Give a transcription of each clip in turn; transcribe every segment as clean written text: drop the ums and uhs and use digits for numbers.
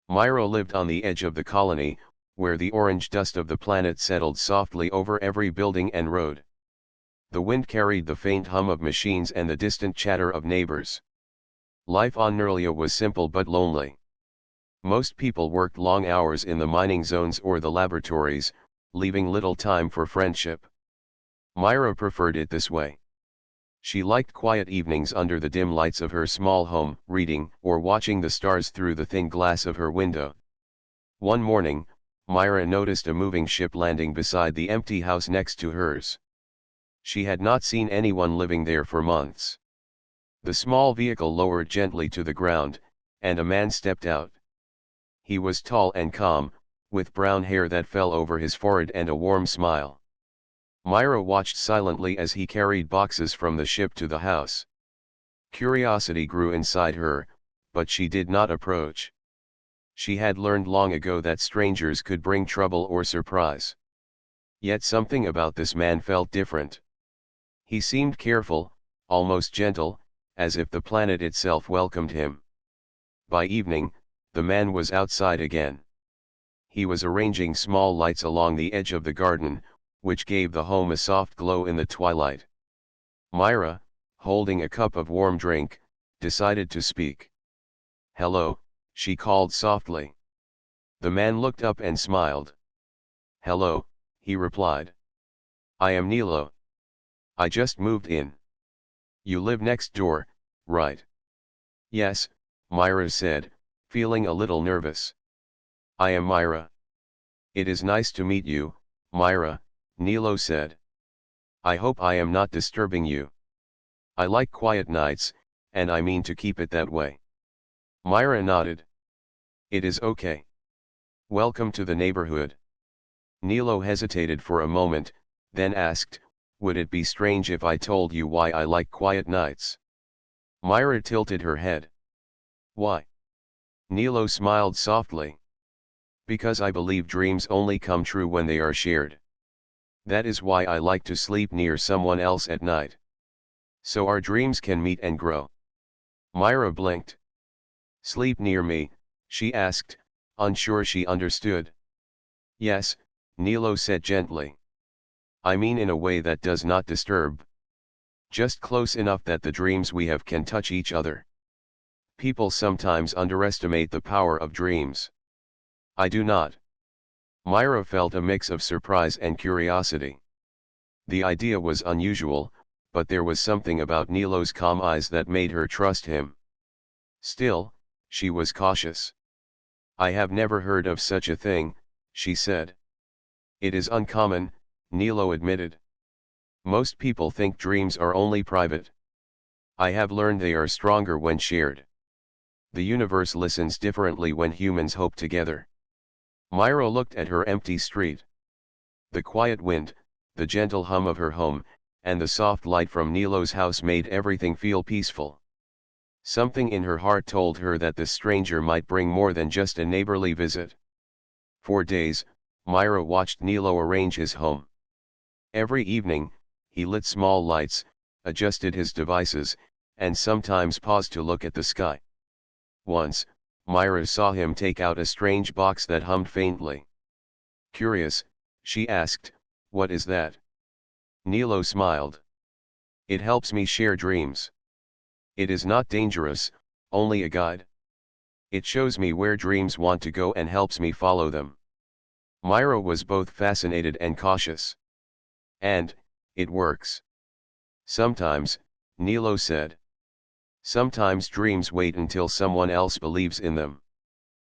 Myra lived on the edge of the colony, where the orange dust of the planet settled softly over every building and road. The wind carried the faint hum of machines and the distant chatter of neighbors. Life on Nerlia was simple but lonely. Most people worked long hours in the mining zones or the laboratories, leaving little time for friendship. Myra preferred it this way. She liked quiet evenings under the dim lights of her small home, reading or watching the stars through the thin glass of her window. One morning, Myra noticed a moving ship landing beside the empty house next to hers. She had not seen anyone living there for months. The small vehicle lowered gently to the ground, and a man stepped out. He was tall and calm, with brown hair that fell over his forehead and a warm smile. Myra watched silently as he carried boxes from the ship to the house. Curiosity grew inside her, but she did not approach. She had learned long ago that strangers could bring trouble or surprise. Yet something about this man felt different. He seemed careful, almost gentle, as if the planet itself welcomed him. By evening, the man was outside again. He was arranging small lights along the edge of the garden, which gave the home a soft glow in the twilight. Myra, holding a cup of warm drink, decided to speak. "Hello," she called softly. The man looked up and smiled. "Hello," he replied. "I am Nilo. I just moved in." "You live next door, right?" "Yes," Myra said, feeling a little nervous. "I am Myra." "It is nice to meet you, Myra," Nilo said. "I hope I am not disturbing you. I like quiet nights, and I mean to keep it that way." Myra nodded. "It is okay. Welcome to the neighborhood." Nilo hesitated for a moment, then asked, "Would it be strange if I told you why I like quiet nights?" Myra tilted her head. "Why?" Nilo smiled softly. "Because I believe dreams only come true when they are shared. That is why I like to sleep near someone else at night. So our dreams can meet and grow." Myra blinked. "Sleep near me?" she asked, unsure she understood. "Yes," Nilo said gently. "I mean in a way that does not disturb. Just close enough that the dreams we have can touch each other. People sometimes underestimate the power of dreams. I do not." Myra felt a mix of surprise and curiosity. The idea was unusual, but there was something about Nilo's calm eyes that made her trust him. Still, she was cautious. "I have never heard of such a thing," she said. "It is uncommon," Nilo admitted. "Most people think dreams are only private. I have learned they are stronger when shared. The universe listens differently when humans hope together." Myra looked at her empty street. The quiet wind, the gentle hum of her home, and the soft light from Nilo's house made everything feel peaceful. Something in her heart told her that this stranger might bring more than just a neighborly visit. For days, Myra watched Nilo arrange his home. Every evening, he lit small lights, adjusted his devices, and sometimes paused to look at the sky. Once, Myra saw him take out a strange box that hummed faintly. Curious, she asked, "What is that?" Nilo smiled. "It helps me share dreams. It is not dangerous, only a guide. It shows me where dreams want to go and helps me follow them." Myra was both fascinated and cautious. "And, it works." "Sometimes," Nilo said. "Sometimes dreams wait until someone else believes in them.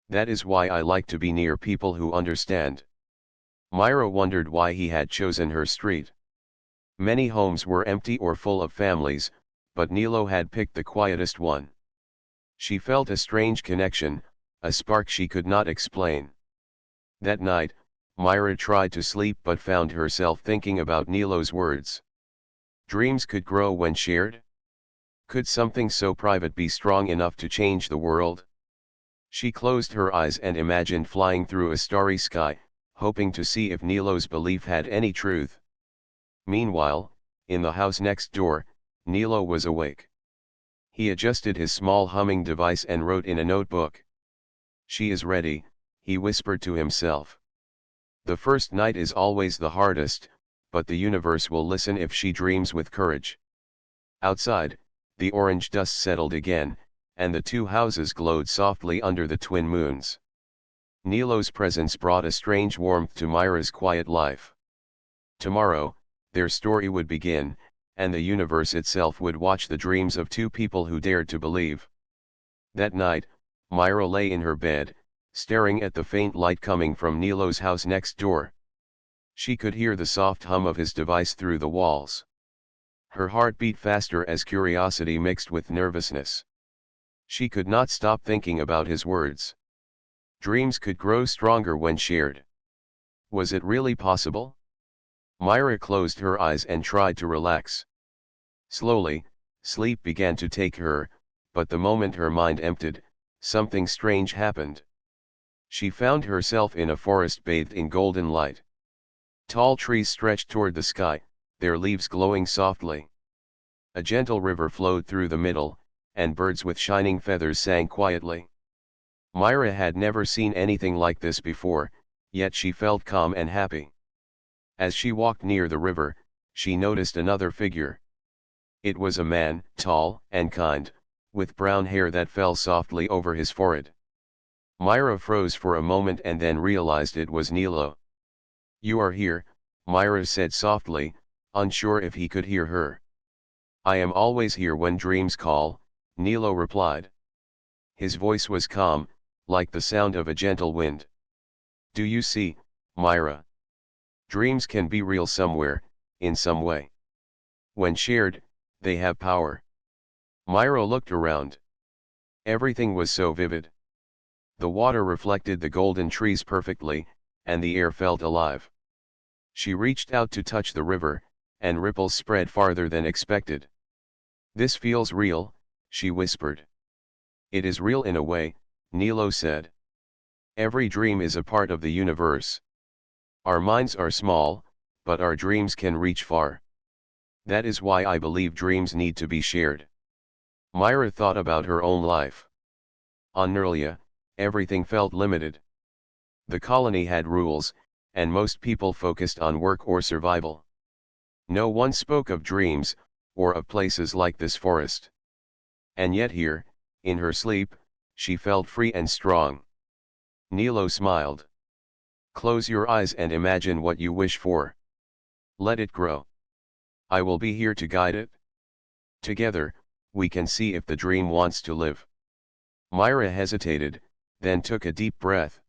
That is why I like to be near people who understand." Myra wondered why he had chosen her street. Many homes were empty or full of families, but Nilo had picked the quietest one. She felt a strange connection, a spark she could not explain. That night, Myra tried to sleep but found herself thinking about Nilo's words. Dreams could grow when shared? Could something so private be strong enough to change the world? She closed her eyes and imagined flying through a starry sky, hoping to see if Nilo's belief had any truth. Meanwhile, in the house next door, Nilo was awake. He adjusted his small humming device and wrote in a notebook. She is ready, he whispered to himself. The first night is always the hardest, but the universe will listen if she dreams with courage. Outside, the orange dust settled again, and the two houses glowed softly under the twin moons. Nilo's presence brought a strange warmth to Myra's quiet life. Tomorrow, their story would begin, and the universe itself would watch the dreams of two people who dared to believe. That night, Myra lay in her bed, staring at the faint light coming from Nilo's house next door. She could hear the soft hum of his device through the walls. Her heart beat faster as curiosity mixed with nervousness. She could not stop thinking about his words. Dreams could grow stronger when shared. Was it really possible? Myra closed her eyes and tried to relax. Slowly, sleep began to take her, but the moment her mind emptied, something strange happened. She found herself in a forest bathed in golden light. Tall trees stretched toward the sky, their leaves glowing softly. A gentle river flowed through the middle, and birds with shining feathers sang quietly. Myra had never seen anything like this before, yet she felt calm and happy. As she walked near the river, she noticed another figure. It was a man, tall and kind, with brown hair that fell softly over his forehead. Myra froze for a moment and then realized it was Nilo. "You are here," Myra said softly, unsure if he could hear her. "I am always here when dreams call," Nilo replied. His voice was calm, like the sound of a gentle wind. "Do you see, Myra? Dreams can be real somewhere, in some way. When shared, they have power." Myra looked around. Everything was so vivid. The water reflected the golden trees perfectly, and the air felt alive. She reached out to touch the river, and ripples spread farther than expected. "This feels real," she whispered. "It is real in a way," Nilo said. "Every dream is a part of the universe. Our minds are small, but our dreams can reach far. That is why I believe dreams need to be shared." Myra thought about her own life. On Nerlia, everything felt limited. The colony had rules, and most people focused on work or survival. No one spoke of dreams, or of places like this forest. And yet here, in her sleep, she felt free and strong. Nilo smiled. "Close your eyes and imagine what you wish for. Let it grow. I will be here to guide it. Together, we can see if the dream wants to live." Myra hesitated, then took a deep breath.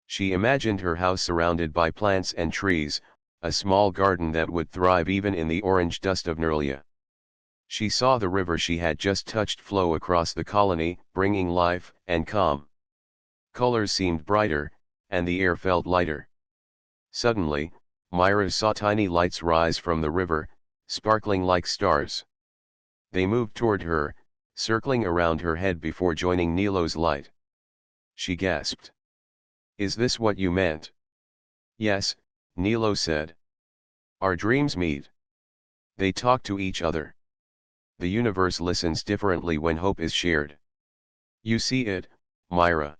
She imagined her house surrounded by plants and trees, a small garden that would thrive even in the orange dust of Nerlia. She saw the river she had just touched flow across the colony, bringing life and calm. Colors seemed brighter, and the air felt lighter. Suddenly, Myra saw tiny lights rise from the river, sparkling like stars. They moved toward her, circling around her head before joining Nilo's light. She gasped. "Is this what you meant?" "Yes," Nilo said. "Our dreams meet. They talk to each other. The universe listens differently when hope is shared. You see it, Myra.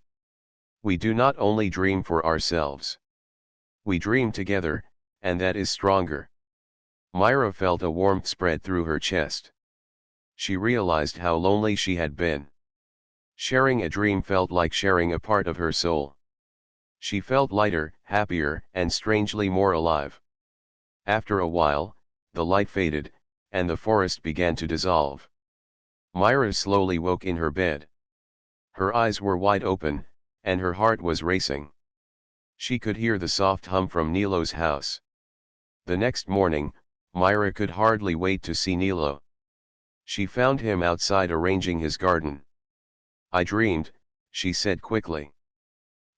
We do not only dream for ourselves. We dream together, and that is stronger." Myra felt a warmth spread through her chest. She realized how lonely she had been. Sharing a dream felt like sharing a part of her soul. She felt lighter, happier, and strangely more alive. After a while, the light faded, and the forest began to dissolve. Myra slowly woke in her bed. Her eyes were wide open, and her heart was racing. She could hear the soft hum from Nilo's house. The next morning, Myra could hardly wait to see Nilo. She found him outside arranging his garden. "I dreamed," she said quickly.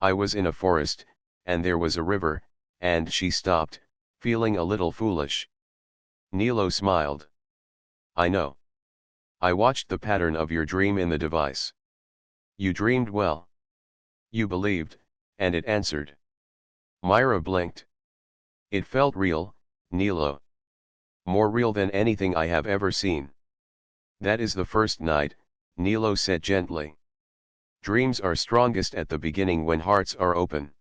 "I was in a forest, and there was a river," and she stopped, feeling a little foolish. Nilo smiled. "I know. I watched the pattern of your dream in the device. You dreamed well. You believed, and it answered." Myra blinked. "It felt real, Nilo. More real than anything I have ever seen." "That is the first night," Nilo said gently. Dreams are strongest at the beginning when hearts are open.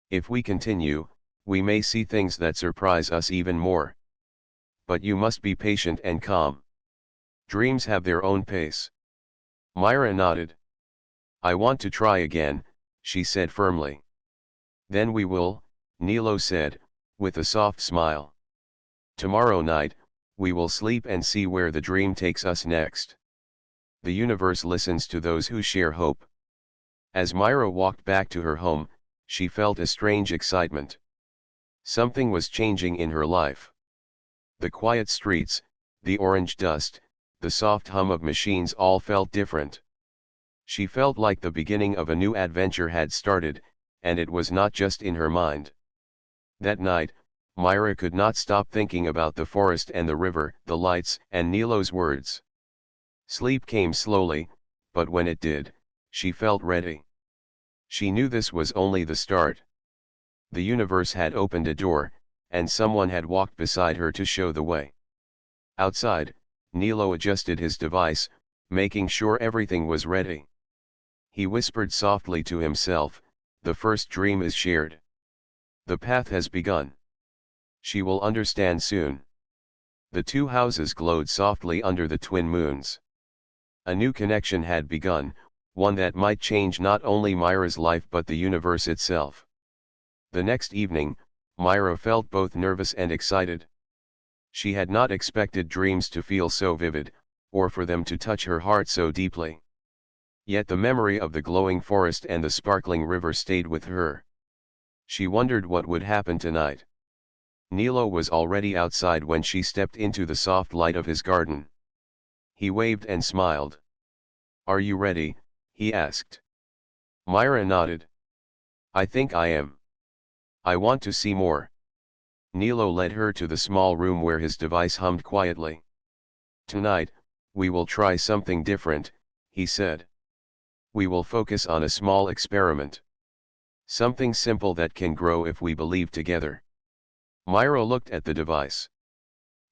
If we continue, we may see things that surprise us even more. But you must be patient and calm. Dreams have their own pace. Myra nodded. I want to try again, she said firmly. Then we will, Nilo said, with a soft smile. Tomorrow night, we will sleep and see where the dream takes us next. The universe listens to those who share hope. As Myra walked back to her home, she felt a strange excitement. Something was changing in her life. The quiet streets, the orange dust, the soft hum of machines all felt different. She felt like the beginning of a new adventure had started, and it was not just in her mind. That night, Myra could not stop thinking about the forest and the river, the lights, and Nilo's words. Sleep came slowly, but when it did, she felt ready. She knew this was only the start. The universe had opened a door, and someone had walked beside her to show the way. Outside, Nilo adjusted his device, making sure everything was ready. He whispered softly to himself, the first dream is shared. The path has begun. She will understand soon. The two houses glowed softly under the twin moons. A new connection had begun, one that might change not only Myra's life but the universe itself. The next evening, Myra felt both nervous and excited. She had not expected dreams to feel so vivid, or for them to touch her heart so deeply. Yet the memory of the glowing forest and the sparkling river stayed with her. She wondered what would happen tonight. Nilo was already outside when she stepped into the soft light of his garden. He waved and smiled. Are you ready? He asked. Myra nodded. I think I am. I want to see more. Nilo led her to the small room where his device hummed quietly. Tonight, we will try something different, he said. We will focus on a small experiment. Something simple that can grow if we believe together. Myra looked at the device.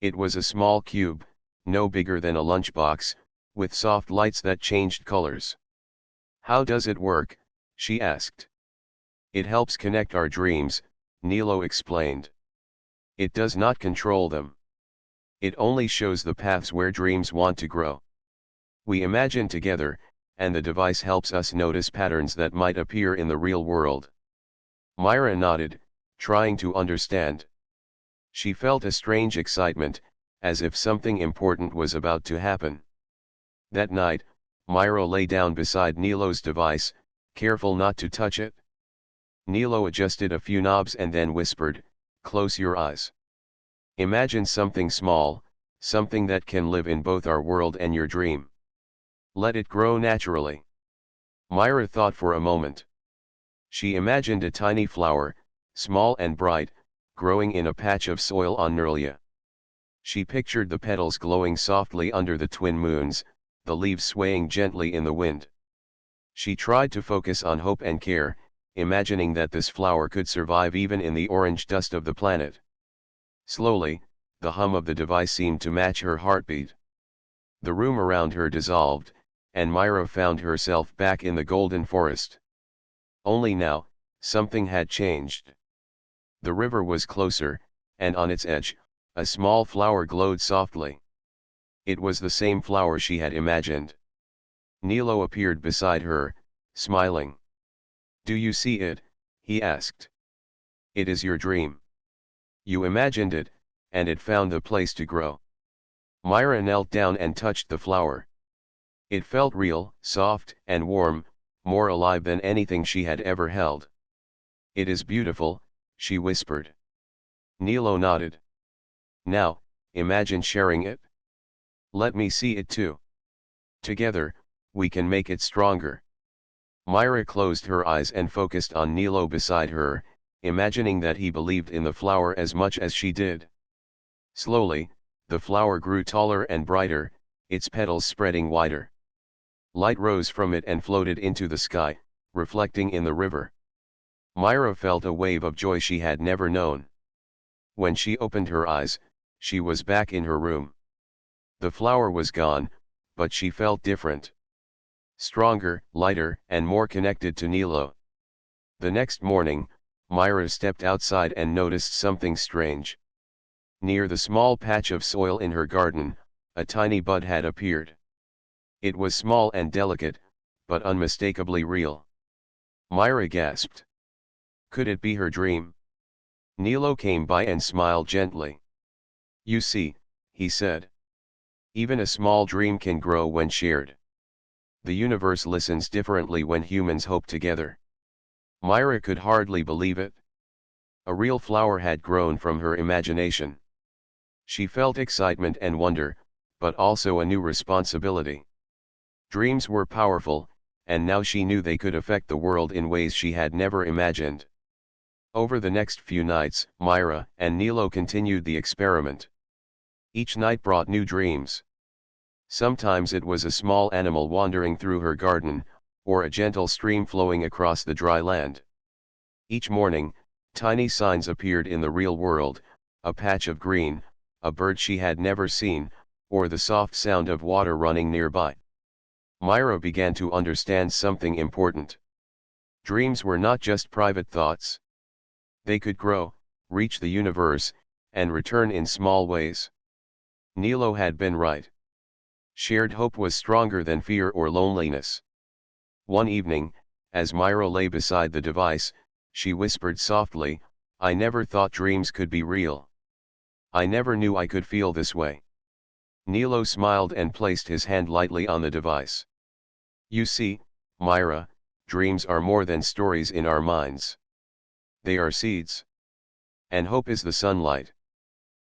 It was a small cube, no bigger than a lunchbox, with soft lights that changed colors. How does it work? She asked. It helps connect our dreams, Nilo explained. It does not control them. It only shows the paths where dreams want to grow. We imagine together, and the device helps us notice patterns that might appear in the real world. Myra nodded, trying to understand. She felt a strange excitement, as if something important was about to happen. That night, Myra lay down beside Nilo's device, careful not to touch it. Nilo adjusted a few knobs and then whispered, close your eyes. Imagine something small, something that can live in both our world and your dream. Let it grow naturally. Myra thought for a moment. She imagined a tiny flower, small and bright, growing in a patch of soil on Nerlia. She pictured the petals glowing softly under the twin moons, the leaves swaying gently in the wind. She tried to focus on hope and care, imagining that this flower could survive even in the orange dust of the planet. Slowly, the hum of the device seemed to match her heartbeat. The room around her dissolved, and Myra found herself back in the golden forest. Only now, something had changed. The river was closer, and on its edge, a small flower glowed softly. It was the same flower she had imagined. Nilo appeared beside her, smiling. Do you see it? He asked. It is your dream. You imagined it, and it found the place to grow. Myra knelt down and touched the flower. It felt real, soft, and warm, more alive than anything she had ever held. It is beautiful, she whispered. Nilo nodded. Now, imagine sharing it. Let me see it too. Together, we can make it stronger. Myra closed her eyes and focused on Nilo beside her, imagining that he believed in the flower as much as she did. Slowly, the flower grew taller and brighter, its petals spreading wider. Light rose from it and floated into the sky, reflecting in the river. Myra felt a wave of joy she had never known. When she opened her eyes, she was back in her room. The flower was gone, but she felt different. stronger, lighter, and more connected to Nilo. The next morning, Myra stepped outside and noticed something strange. Near the small patch of soil in her garden, a tiny bud had appeared. It was small and delicate, but unmistakably real. Myra gasped. Could it be her dream? Nilo came by and smiled gently. You see, he said. Even a small dream can grow when shared. The universe listens differently when humans hope together. Myra could hardly believe it. A real flower had grown from her imagination. She felt excitement and wonder, but also a new responsibility. Dreams were powerful, and now she knew they could affect the world in ways she had never imagined. Over the next few nights, Myra and Nilo continued the experiment. Each night brought new dreams. Sometimes it was a small animal wandering through her garden, or a gentle stream flowing across the dry land. Each morning, tiny signs appeared in the real world, a patch of green, a bird she had never seen, or the soft sound of water running nearby. Myra began to understand something important. Dreams were not just private thoughts. They could grow, reach the universe, and return in small ways. Nilo had been right. Shared hope was stronger than fear or loneliness. One evening, as Myra lay beside the device, she whispered softly, I never thought dreams could be real. I never knew I could feel this way. Nilo smiled and placed his hand lightly on the device. You see, Myra, dreams are more than stories in our minds. They are seeds. And hope is the sunlight.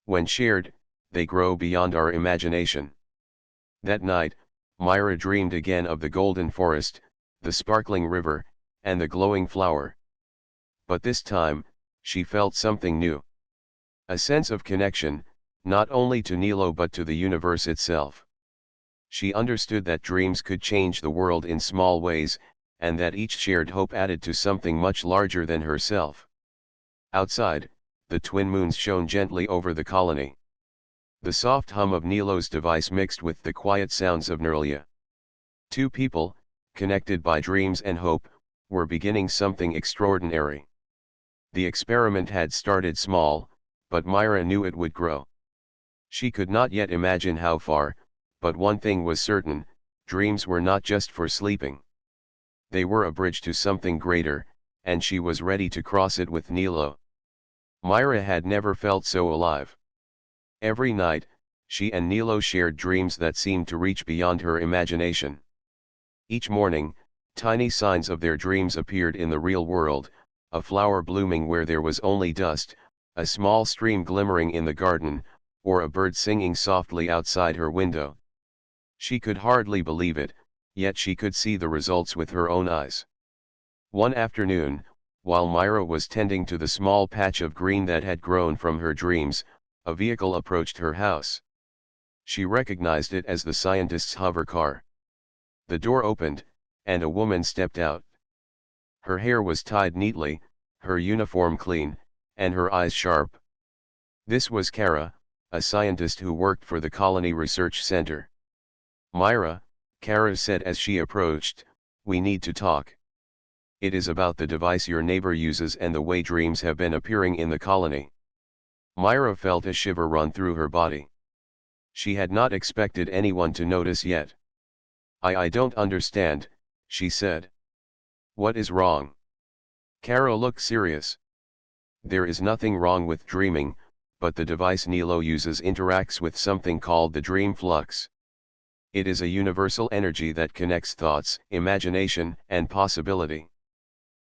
When shared, they grow beyond our imagination. That night, Myra dreamed again of the golden forest, the sparkling river, and the glowing flower. But this time, she felt something new. A sense of connection, not only to Nilo but to the universe itself. She understood that dreams could change the world in small ways, and that each shared hope added to something much larger than herself. Outside, the twin moons shone gently over the colony. The soft hum of Nilo's device mixed with the quiet sounds of Nerlia. Two people, connected by dreams and hope, were beginning something extraordinary. The experiment had started small, but Myra knew it would grow. She could not yet imagine how far, but one thing was certain, dreams were not just for sleeping. They were a bridge to something greater, and she was ready to cross it with Nilo. Myra had never felt so alive. Every night, she and Nilo shared dreams that seemed to reach beyond her imagination. Each morning, tiny signs of their dreams appeared in the real world, a flower blooming where there was only dust, a small stream glimmering in the garden, or a bird singing softly outside her window. She could hardly believe it, yet she could see the results with her own eyes. One afternoon, while Myra was tending to the small patch of green that had grown from her dreams, a vehicle approached her house. She recognized it as the scientist's hover car. The door opened, and a woman stepped out. Her hair was tied neatly, her uniform clean, and her eyes sharp. This was Kara, a scientist who worked for the Colony Research Center. Myra, Kara said as she approached, we need to talk. It is about the device your neighbor uses and the way dreams have been appearing in the colony. Myra felt a shiver run through her body. She had not expected anyone to notice yet. I don't understand, she said. What is wrong? Kara looked serious. There is nothing wrong with dreaming, but the device Nilo uses interacts with something called the dream flux. It is a universal energy that connects thoughts, imagination, and possibility.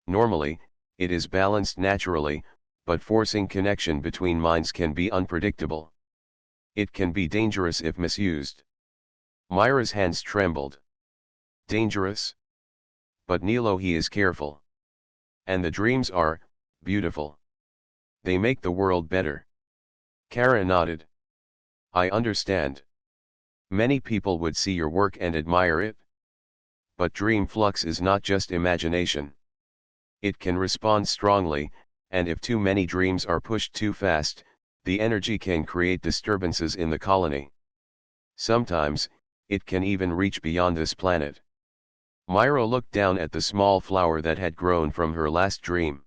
Normally, it is balanced naturally, but forcing connection between minds can be unpredictable. It can be dangerous if misused. Myra's hands trembled. Dangerous? But Nilo, he is careful. And the dreams are beautiful. They make the world better. Kara nodded. I understand. Many people would see your work and admire it. But dream flux is not just imagination. It can respond strongly, and if too many dreams are pushed too fast, the energy can create disturbances in the colony. Sometimes, it can even reach beyond this planet. Myra looked down at the small flower that had grown from her last dream.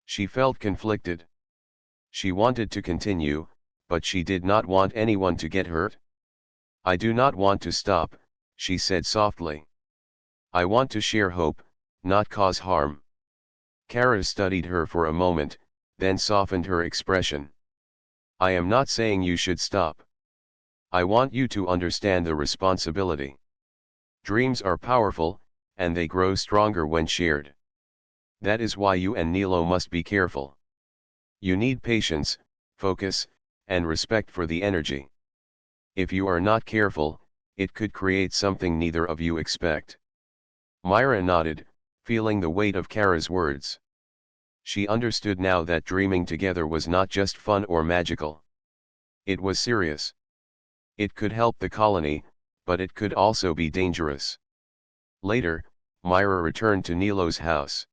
She felt conflicted. She wanted to continue, but she did not want anyone to get hurt. "I do not want to stop," she said softly. "I want to share hope, not cause harm." Kara studied her for a moment, then softened her expression. "I am not saying you should stop. I want you to understand the responsibility. Dreams are powerful, and they grow stronger when shared. That is why you and Nilo must be careful. You need patience, focus, and respect for the energy. If you are not careful, it could create something neither of you expect." Myra nodded, feeling the weight of Kara's words. She understood now that dreaming together was not just fun or magical. It was serious. It could help the colony, but it could also be dangerous. Later, Myra returned to Nilo's house.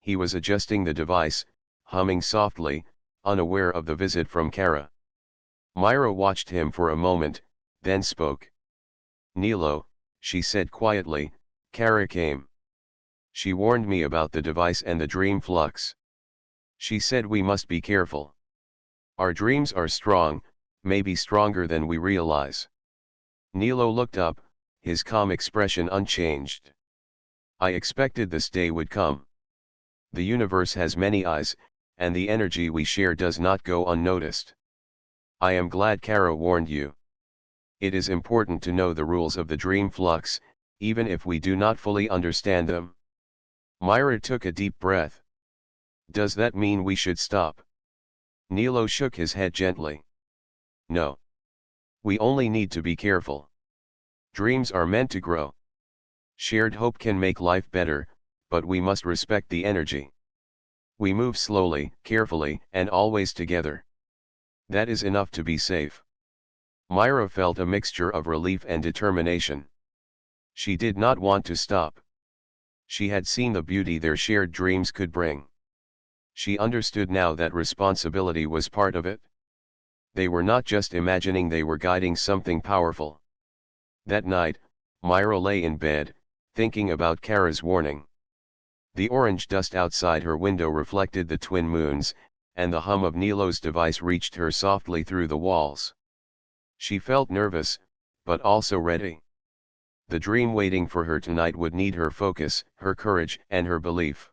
He was adjusting the device, humming softly, unaware of the visit from Kara. Myra watched him for a moment, then spoke. "Nilo," she said quietly, "Kara came. She warned me about the device and the dream flux. She said we must be careful. Our dreams are strong, maybe stronger than we realize." Nilo looked up, his calm expression unchanged. "I expected this day would come. The universe has many eyes, and the energy we share does not go unnoticed. I am glad Kara warned you. It is important to know the rules of the dream flux, even if we do not fully understand them." Myra took a deep breath. "Does that mean we should stop?" Nilo shook his head gently. "No. We only need to be careful. Dreams are meant to grow. Shared hope can make life better, but we must respect the energy. We move slowly, carefully, and always together. That is enough to be safe." Myra felt a mixture of relief and determination. She did not want to stop. She had seen the beauty their shared dreams could bring. She understood now that responsibility was part of it. They were not just imagining, they were guiding something powerful. That night, Myra lay in bed, thinking about Kara's warning. The orange dust outside her window reflected the twin moons, and the hum of Nilo's device reached her softly through the walls. She felt nervous, but also ready. The dream waiting for her tonight would need her focus, her courage, and her belief.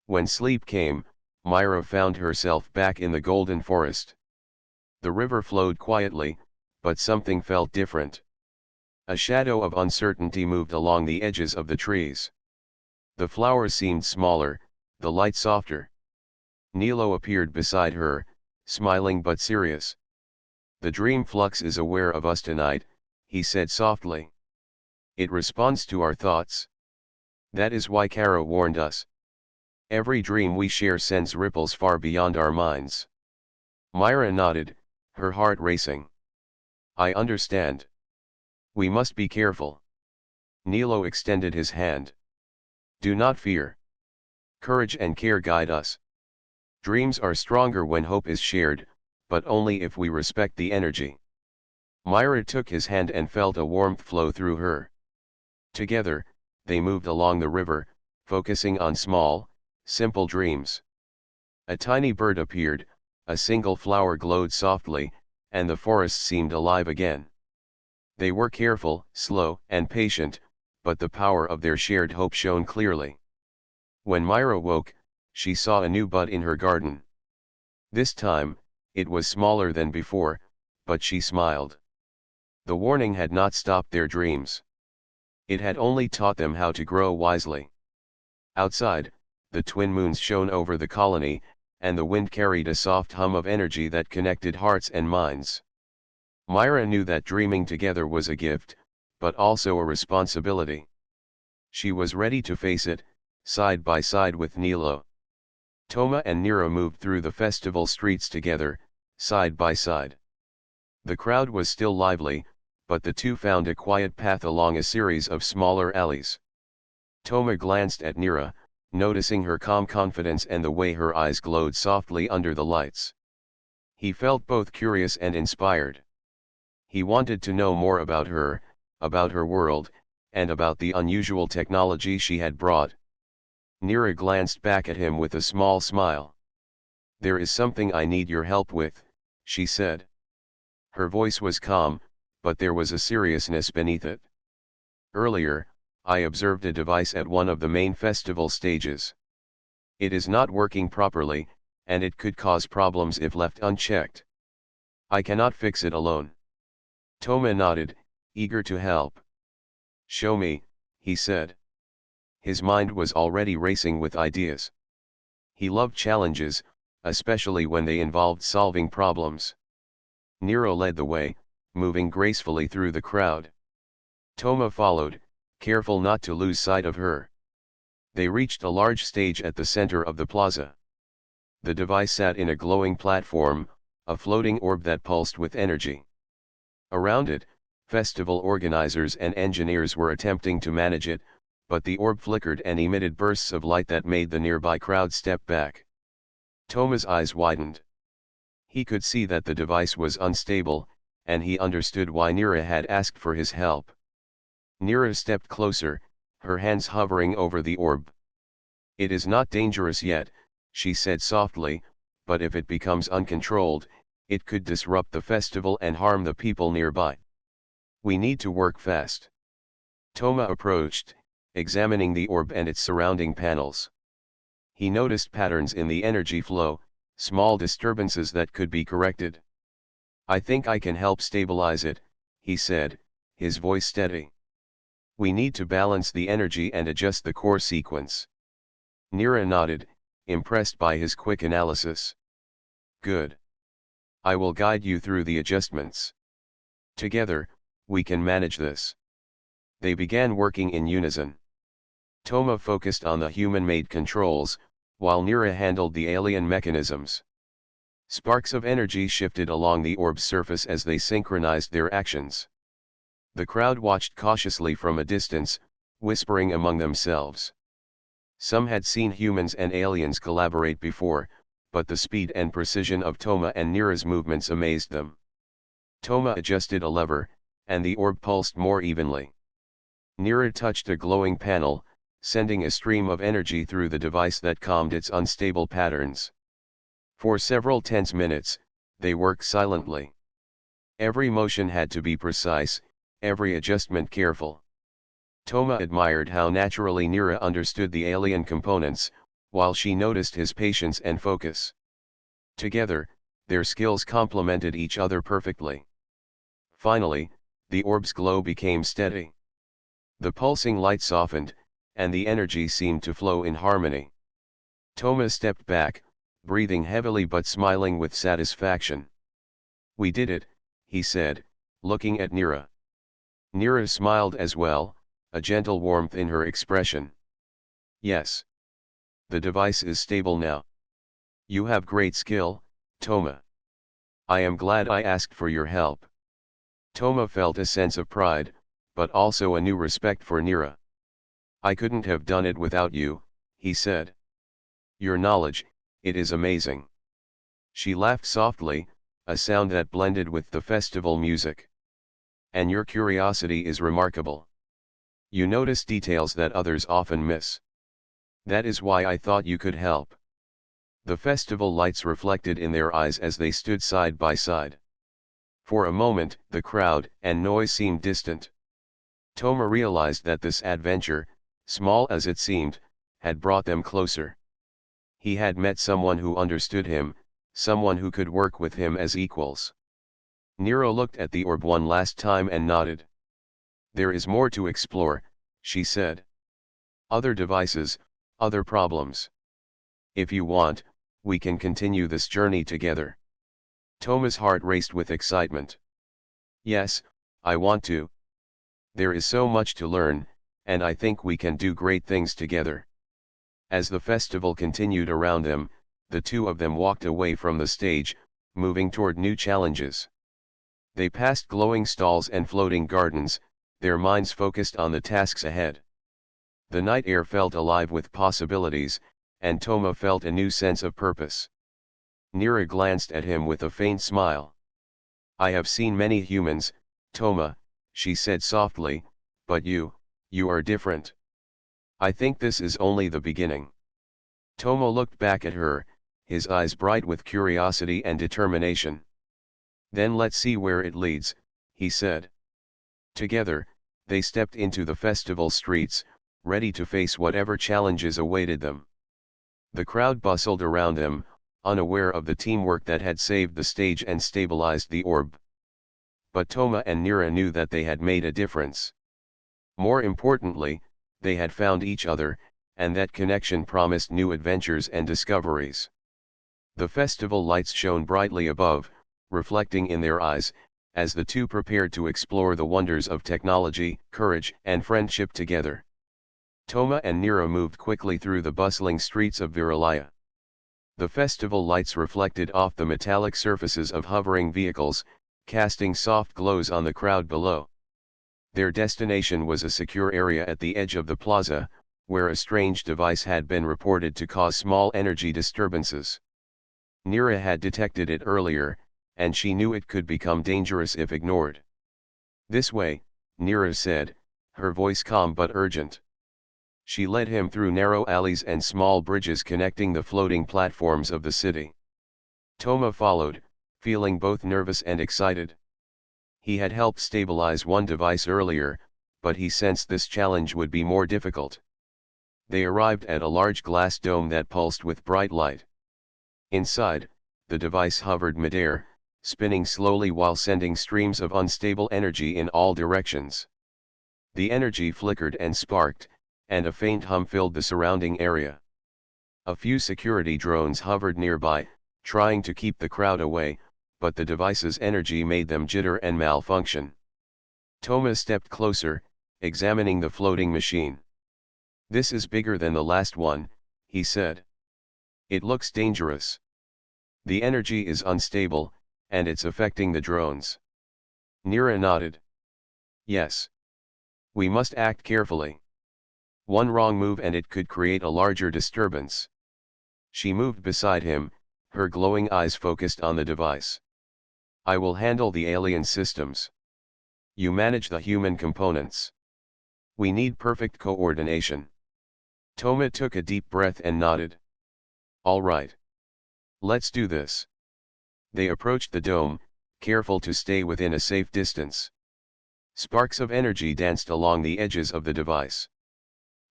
When sleep came, Myra found herself back in the golden forest. The river flowed quietly, but something felt different. A shadow of uncertainty moved along the edges of the trees. The flowers seemed smaller, the light softer. Nilo appeared beside her, smiling but serious. "The dream flux is aware of us tonight," he said softly. "It responds to our thoughts. That is why Kara warned us. Every dream we share sends ripples far beyond our minds." Myra nodded, her heart racing. "I understand. We must be careful." Nilo extended his hand. "Do not fear. Courage and care guide us. Dreams are stronger when hope is shared, but only if we respect the energy." Myra took his hand and felt a warmth flow through her. Together, they moved along the river, focusing on small, simple dreams. A tiny bird appeared, a single flower glowed softly, and the forest seemed alive again. They were careful, slow, and patient, but the power of their shared hope shone clearly. When Myra woke, she saw a new bud in her garden. This time, it was smaller than before, but she smiled. The warning had not stopped their dreams. It had only taught them how to grow wisely. Outside, the twin moons shone over the colony, and the wind carried a soft hum of energy that connected hearts and minds. Myra knew that dreaming together was a gift, but also a responsibility. She was ready to face it, side by side with Nilo. Toma and Nero moved through the festival streets together, side by side. The crowd was still lively, but the two found a quiet path along a series of smaller alleys. Toma glanced at Nira, noticing her calm confidence and the way her eyes glowed softly under the lights. He felt both curious and inspired. He wanted to know more about her world, and about the unusual technology she had brought. Nira glanced back at him with a small smile. "There is something I need your help with," she said. Her voice was calm, but there was a seriousness beneath it. "Earlier, I observed a device at one of the main festival stages. It is not working properly, and it could cause problems if left unchecked. I cannot fix it alone." Toma nodded, eager to help. "Show me," he said. His mind was already racing with ideas. He loved challenges, especially when they involved solving problems. Nero led the way, moving gracefully through the crowd. Toma followed, careful not to lose sight of her. They reached a large stage at the center of the plaza. The device sat in a glowing platform, a floating orb that pulsed with energy. Around it, festival organizers and engineers were attempting to manage it, but the orb flickered and emitted bursts of light that made the nearby crowd step back. Toma's eyes widened. He could see that the device was unstable, and he understood why Nira had asked for his help. Nira stepped closer, her hands hovering over the orb. "It is not dangerous yet," she said softly, "but if it becomes uncontrolled, it could disrupt the festival and harm the people nearby. We need to work fast." Toma approached, examining the orb and its surrounding panels. He noticed patterns in the energy flow, small disturbances that could be corrected. "I think I can help stabilize it," he said, his voice steady. "We need to balance the energy and adjust the core sequence." Nira nodded, impressed by his quick analysis. "Good. I will guide you through the adjustments. Together, we can manage this." They began working in unison. Toma focused on the human-made controls, while Nira handled the alien mechanisms. Sparks of energy shifted along the orb's surface as they synchronized their actions. The crowd watched cautiously from a distance, whispering among themselves. Some had seen humans and aliens collaborate before, but the speed and precision of Toma and Nira's movements amazed them. Toma adjusted a lever, and the orb pulsed more evenly. Nira touched a glowing panel, sending a stream of energy through the device that calmed its unstable patterns. For several tense minutes, they worked silently. Every motion had to be precise, every adjustment careful. Toma admired how naturally Nira understood the alien components, while she noticed his patience and focus. Together, their skills complemented each other perfectly. Finally, the orb's glow became steady. The pulsing light softened, and the energy seemed to flow in harmony. Toma stepped back, breathing heavily but smiling with satisfaction. "We did it," he said, looking at Nira. Nira smiled as well, a gentle warmth in her expression. "Yes. The device is stable now. You have great skill, Toma. I am glad I asked for your help." Toma felt a sense of pride, but also a new respect for Nira. "I couldn't have done it without you," he said. "Your knowledge, it is amazing." She laughed softly, a sound that blended with the festival music. "And your curiosity is remarkable. You notice details that others often miss. That is why I thought you could help." The festival lights reflected in their eyes as they stood side by side. For a moment, the crowd and noise seemed distant. Toma realized that this adventure, small as it seemed, had brought them closer. He had met someone who understood him, someone who could work with him as equals. Nero looked at the orb one last time and nodded. "There is more to explore," she said. "Other devices, other problems. If you want, we can continue this journey together." Toma's heart raced with excitement. "Yes, I want to. There is so much to learn, and I think we can do great things together." As the festival continued around them, the two of them walked away from the stage, moving toward new challenges. They passed glowing stalls and floating gardens, their minds focused on the tasks ahead. The night air felt alive with possibilities, and Toma felt a new sense of purpose. Nira glanced at him with a faint smile. "I have seen many humans, Toma," she said softly, "but you, You are different. I think this is only the beginning. Toma looked back at her, his eyes bright with curiosity and determination. Then let's see where it leads, he said. Together, they stepped into the festival streets, ready to face whatever challenges awaited them. The crowd bustled around them, unaware of the teamwork that had saved the stage and stabilized the orb. But Toma and Nira knew that they had made a difference. More importantly, they had found each other, and that connection promised new adventures and discoveries. The festival lights shone brightly above, reflecting in their eyes, as the two prepared to explore the wonders of technology, courage, and friendship together. Toma and Nira moved quickly through the bustling streets of Viralaya. The festival lights reflected off the metallic surfaces of hovering vehicles, casting soft glows on the crowd below. Their destination was a secure area at the edge of the plaza, where a strange device had been reported to cause small energy disturbances. Nira had detected it earlier, and she knew it could become dangerous if ignored. This way, Nira said, her voice calm but urgent. She led him through narrow alleys and small bridges connecting the floating platforms of the city. Toma followed, feeling both nervous and excited. He had helped stabilize one device earlier, but he sensed this challenge would be more difficult. They arrived at a large glass dome that pulsed with bright light. Inside, the device hovered midair, spinning slowly while sending streams of unstable energy in all directions. The energy flickered and sparked, and a faint hum filled the surrounding area. A few security drones hovered nearby, trying to keep the crowd away, but the device's energy made them jitter and malfunction. Toma stepped closer, examining the floating machine. "This is bigger than the last one," he said. "It looks dangerous. The energy is unstable, and it's affecting the drones." Nira nodded. "Yes. We must act carefully. One wrong move and it could create a larger disturbance." She moved beside him, her glowing eyes focused on the device. "I will handle the alien systems. You manage the human components. We need perfect coordination." Toma took a deep breath and nodded. "All right. Let's do this." They approached the dome, careful to stay within a safe distance. Sparks of energy danced along the edges of the device.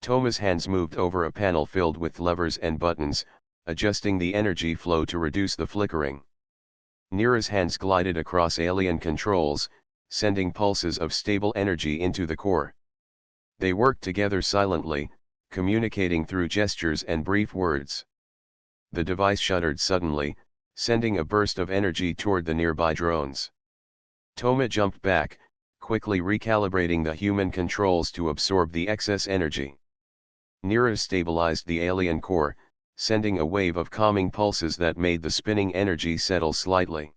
Toma's hands moved over a panel filled with levers and buttons, adjusting the energy flow to reduce the flickering. Nira's hands glided across alien controls, sending pulses of stable energy into the core. They worked together silently, communicating through gestures and brief words. The device shuddered suddenly, sending a burst of energy toward the nearby drones. Toma jumped back, quickly recalibrating the human controls to absorb the excess energy. Nira stabilized the alien core, sending a wave of calming pulses that made the spinning energy settle slightly.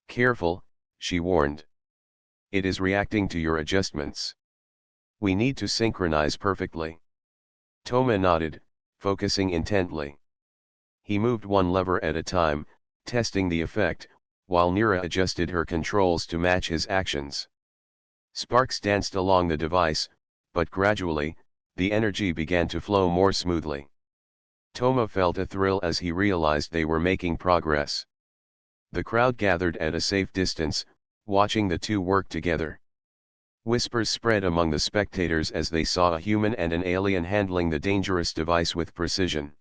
"Careful," she warned. "It is reacting to your adjustments. We need to synchronize perfectly." Toma nodded, focusing intently. He moved one lever at a time, testing the effect, while Nira adjusted her controls to match his actions. Sparks danced along the device, but gradually, the energy began to flow more smoothly. Toma felt a thrill as he realized they were making progress. The crowd gathered at a safe distance, watching the two work together. Whispers spread among the spectators as they saw a human and an alien handling the dangerous device with precision.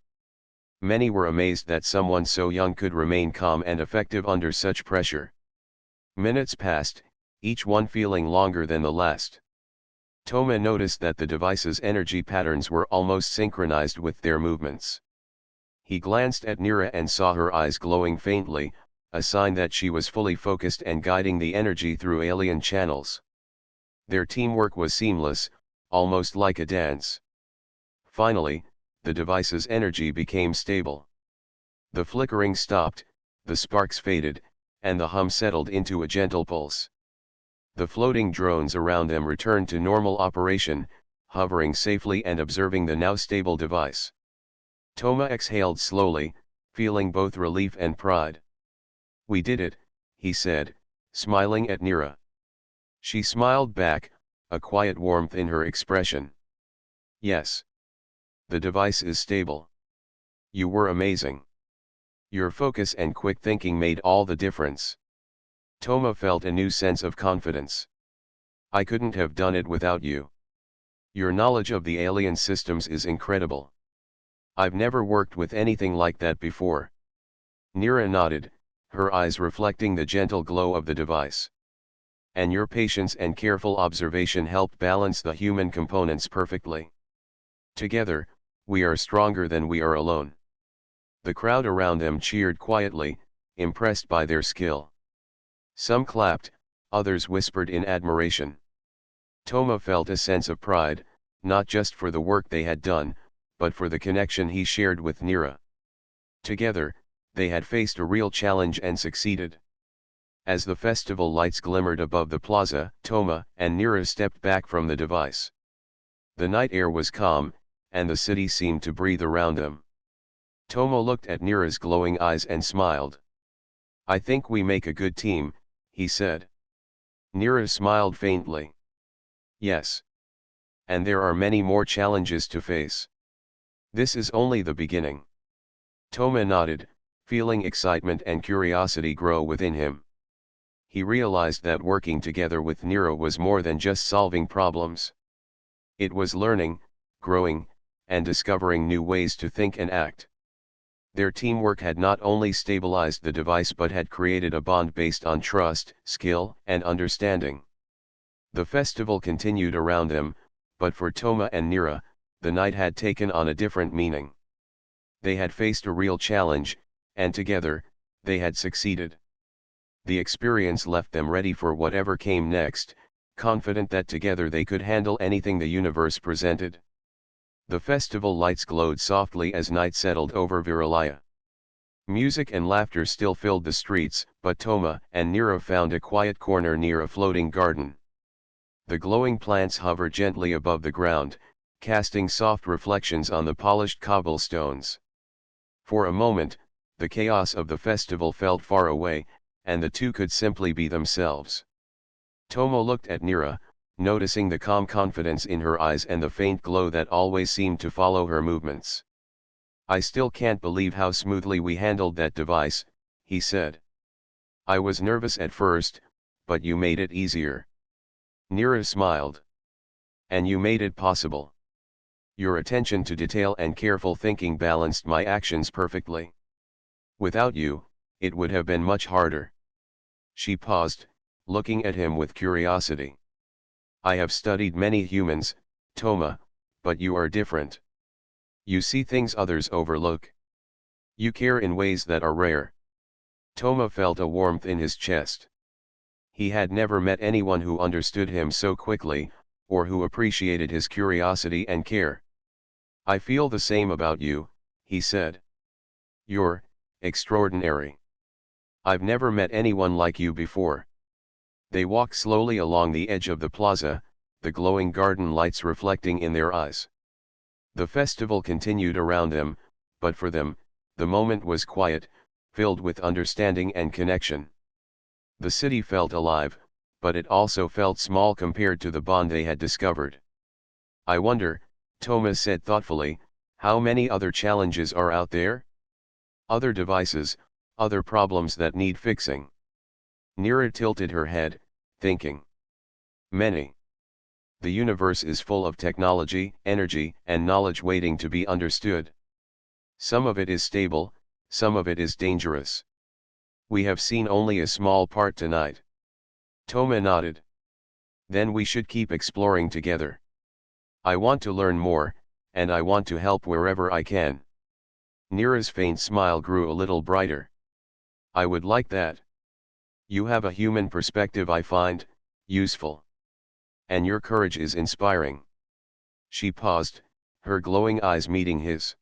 Many were amazed that someone so young could remain calm and effective under such pressure. Minutes passed, each one feeling longer than the last. Toma noticed that the device's energy patterns were almost synchronized with their movements. He glanced at Nira and saw her eyes glowing faintly, a sign that she was fully focused and guiding the energy through alien channels. Their teamwork was seamless, almost like a dance. Finally, the device's energy became stable. The flickering stopped, the sparks faded, and the hum settled into a gentle pulse. The floating drones around them returned to normal operation, hovering safely and observing the now stable device. Toma exhaled slowly, feeling both relief and pride. "We did it," he said, smiling at Nira. She smiled back, a quiet warmth in her expression. Yes. The device is stable. You were amazing. Your focus and quick thinking made all the difference. Toma felt a new sense of confidence. I couldn't have done it without you. Your knowledge of the alien systems is incredible. I've never worked with anything like that before. Nira nodded, her eyes reflecting the gentle glow of the device. And your patience and careful observation helped balance the human components perfectly. Together, we are stronger than we are alone. The crowd around them cheered quietly, impressed by their skill. Some clapped, others whispered in admiration. Toma felt a sense of pride, not just for the work they had done, but for the connection he shared with Nira. Together, they had faced a real challenge and succeeded. As the festival lights glimmered above the plaza, Toma and Nira stepped back from the device. The night air was calm, and the city seemed to breathe around them. Toma looked at Nira's glowing eyes and smiled. I think we make a good team, he said. Nira smiled faintly. Yes. And there are many more challenges to face. This is only the beginning. Toma nodded, feeling excitement and curiosity grow within him. He realized that working together with Nira was more than just solving problems. It was learning, growing, and discovering new ways to think and act. Their teamwork had not only stabilized the device but had created a bond based on trust, skill, and understanding. The festival continued around them, but for Toma and Nira, the night had taken on a different meaning. They had faced a real challenge, and together, they had succeeded. The experience left them ready for whatever came next, confident that together they could handle anything the universe presented. The festival lights glowed softly as night settled over Viralaya. Music and laughter still filled the streets, but Toma and Nira found a quiet corner near a floating garden. The glowing plants hovered gently above the ground, casting soft reflections on the polished cobblestones. For a moment, the chaos of the festival felt far away, and the two could simply be themselves. Toma looked at Nira, noticing the calm confidence in her eyes and the faint glow that always seemed to follow her movements. I still can't believe how smoothly we handled that device, he said. I was nervous at first, but you made it easier. Nira smiled. And you made it possible. Your attention to detail and careful thinking balanced my actions perfectly. Without you, it would have been much harder. She paused, looking at him with curiosity. I have studied many humans, Toma, but you are different. You see things others overlook. You care in ways that are rare. Toma felt a warmth in his chest. He had never met anyone who understood him so quickly, or who appreciated his curiosity and care. I feel the same about you, he said. You're extraordinary. I've never met anyone like you before. They walked slowly along the edge of the plaza, the glowing garden lights reflecting in their eyes. The festival continued around them, but for them, the moment was quiet, filled with understanding and connection. The city felt alive, but it also felt small compared to the bond they had discovered. I wonder, Thomas said thoughtfully, how many other challenges are out there? Other devices, other problems that need fixing. Nira tilted her head, thinking. Many. The universe is full of technology, energy, and knowledge waiting to be understood. Some of it is stable, some of it is dangerous. We have seen only a small part tonight. Toma nodded. Then we should keep exploring together. I want to learn more, and I want to help wherever I can. Nira's faint smile grew a little brighter. I would like that. You have a human perspective I find useful. And your courage is inspiring. She paused, her glowing eyes meeting his.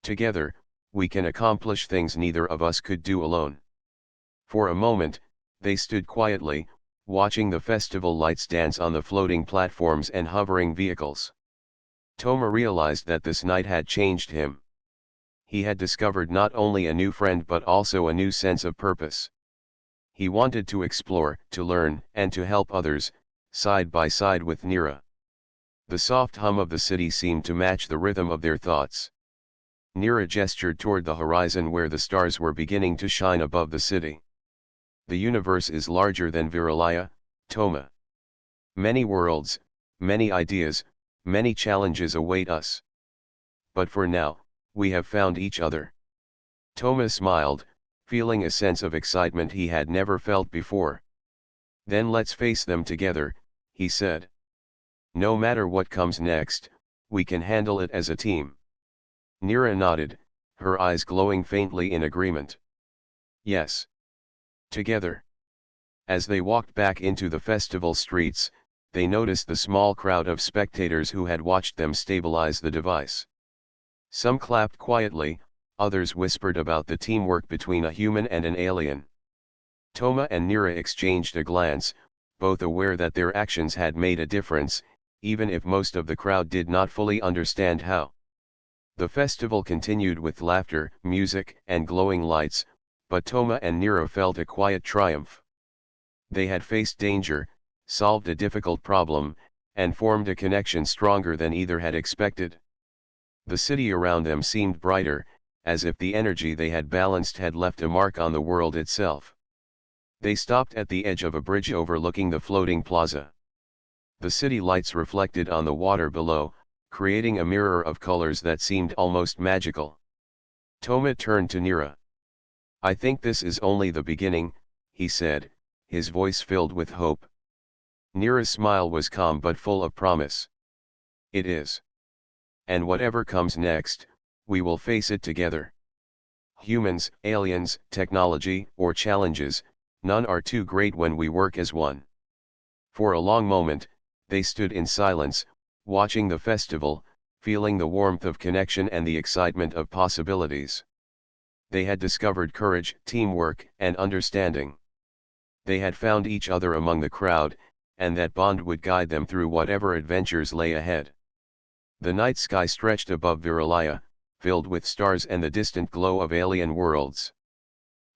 Together, we can accomplish things neither of us could do alone. For a moment, they stood quietly, watching the festival lights dance on the floating platforms and hovering vehicles. Toma realized that this night had changed him. He had discovered not only a new friend but also a new sense of purpose. He wanted to explore, to learn, and to help others, side by side with Nira. The soft hum of the city seemed to match the rhythm of their thoughts. Nira gestured toward the horizon where the stars were beginning to shine above the city. The universe is larger than Viralaya, Toma. Many worlds, many ideas, many challenges await us. But for now, we have found each other. Toma smiled, feeling a sense of excitement he had never felt before. Then let's face them together, he said. No matter what comes next, we can handle it as a team. Nira nodded, her eyes glowing faintly in agreement. Yes. Together. As they walked back into the festival streets, they noticed the small crowd of spectators who had watched them stabilize the device. Some clapped quietly, others whispered about the teamwork between a human and an alien. Toma and Nira exchanged a glance, both aware that their actions had made a difference, even if most of the crowd did not fully understand how. The festival continued with laughter, music, and glowing lights, but Toma and Nira felt a quiet triumph. They had faced danger, solved a difficult problem, and formed a connection stronger than either had expected. The city around them seemed brighter, as if the energy they had balanced had left a mark on the world itself. They stopped at the edge of a bridge overlooking the floating plaza. The city lights reflected on the water below, creating a mirror of colors that seemed almost magical. Toma turned to Nira. I think this is only the beginning, he said, his voice filled with hope. Nira's smile was calm but full of promise. It is. And whatever comes next, we will face it together. Humans, aliens, technology, or challenges, none are too great when we work as one. For a long moment, they stood in silence, watching the festival, feeling the warmth of connection and the excitement of possibilities. They had discovered courage, teamwork, and understanding. They had found each other among the crowd, and that bond would guide them through whatever adventures lay ahead. The night sky stretched above Viralaya, filled with stars and the distant glow of alien worlds.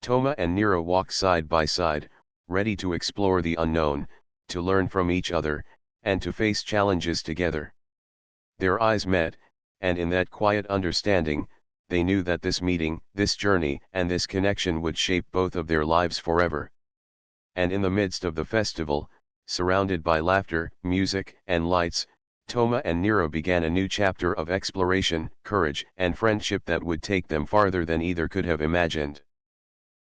Toma and Nira walked side by side, ready to explore the unknown, to learn from each other, and to face challenges together. Their eyes met, and in that quiet understanding, they knew that this meeting, this journey, and this connection would shape both of their lives forever. And in the midst of the festival, surrounded by laughter, music, and lights, Toma and Nira began a new chapter of exploration, courage, and friendship that would take them farther than either could have imagined.